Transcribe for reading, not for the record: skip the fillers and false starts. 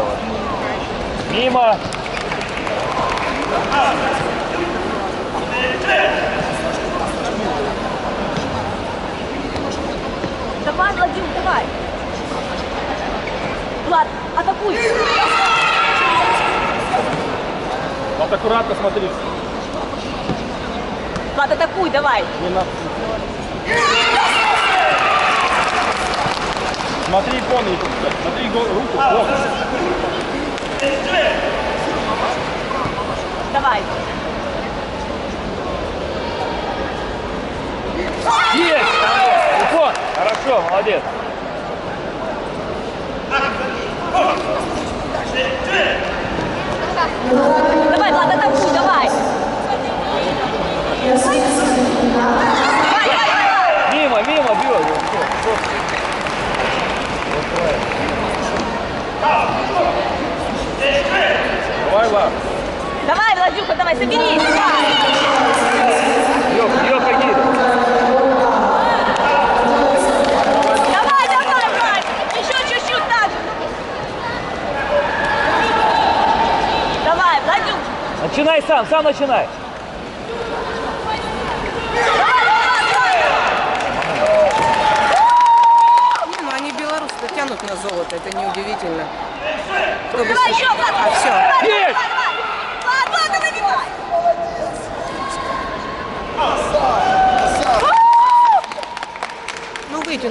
вот. Мимо. Давай, Владимир, давай. Влад, атакуй. Вот аккуратно смотри. Влад, атакуй, давай. Не на... Смотри, икону, смотри руку, бок. Давай. Есть! Икон! Хорошо, молодец. Давай, Влад, атакуй, давай. Мимо, мимо, бьет. Давай, Влад. Давай, Владюха, давай, соберись. Лёха, иди. Давай, давай, Влад. Еще чуть-чуть так. Давай, Владюк. Начинай сам начинай. Не, ну они белорусы тянут на золото, это неудивительно. Давай еще, Влад. А, все. Есть!